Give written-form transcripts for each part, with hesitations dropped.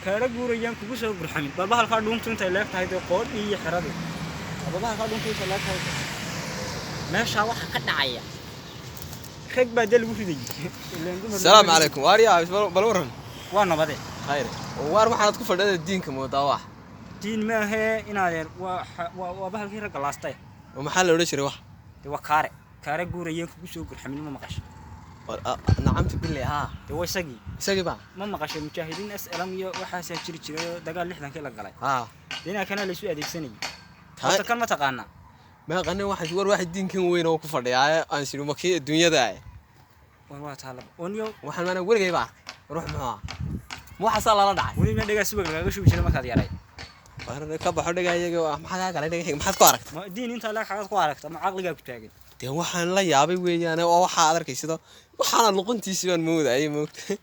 kaara guurayaan kugu soo gurxamin baba halka dhuuntu inta leegtahay qood iyo xiradu baba halka dhuuntu inta leegtahay meesha waxa ka dhacaya rag baa dal ugu riday السلام عليكم واريا بالورن وانا بدي خير وار waxaad ku fadhida diinka moodaa wax diin ma aha inaad waa bahalkii rag laastay ومحل la oran jiray wax waa kaare guurayeen kugu soo gurxamin ma maqasho نعمت بالله ها waa isagii ba ma maqasho mujaahidiin SLM iyo waxa jiri jiray dagaal 60 la galay ها dina kana la isu adeegsanay hada kan ma taqaana ما qanay waxa war wax diinkan weyn oo ku fadhiyaa aan sii makii dunyada ay waa talab oniyo waxaan maana wargay baa ruux ma waxa la dhacay wali ma dhaga subag laga shubi jiray markaad yaray warna ka baxo dhagaayaga maxaa kale dhagay maxaad ku aragtay ma diin inta la xaqad ku aragtay ma aqliga ku taagan de waxaan la yaabay weeyaan oo waxa aad arkaysido waxaan luquntiisa baan mooday moogtay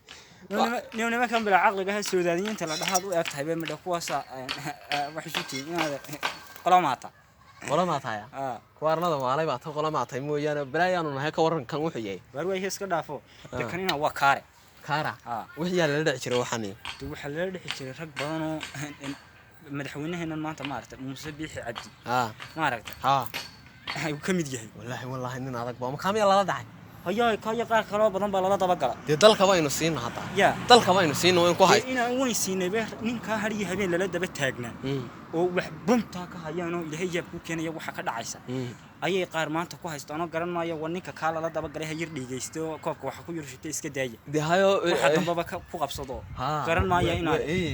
نيونا كان بالعقل جهاز سوداني أنت لا ده هذا وقت هيبقى من القواسة وحشتي هذا قلاماتا قلاماتا كوارنا ده ما عليه بعث قلاماتا مو يعني برايان إنه هيك ورن كان وحيي بروي هيس كده فو لكننا هو كاري وحيي اللي لدع شرو حني تو حلال حشري رك بانو مدحونا هنا ما أنت ما عرفت مسبيح عدي ما عرفت وكم يجي والله إننا هذاك بام كم يلا لدع هيا كايا قار خراب بدن بالله تبقى دي دلك باينو سين هذا يا دلك باينو سين وين كوهاي إنا وين سين به نين كهري هبين للا دبت تاجنا وبنتا كهيانو اللي هي جاب كوكين يا وح كذا عيسى أي قار ما أنت كوهاي استأنا قرن ما يا ونين كخال للا دبقى ريه يردي جيستو كوك وح كوير شتى إسك داية دي هايو وحتى بابا كوك بصدو قرن ما يا إنا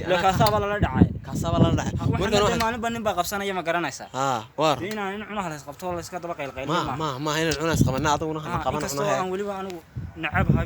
لا كاسا ولا دعاء كاسا ولا دعاء وركن ما نبني بقى بسنا يا ما قرن عيسى وار إنا نحن هذا سقطوا ولا إسك دبقى القيل ما هنا العناس قمنا عطونا قمنا أنا ولي أنا نعبها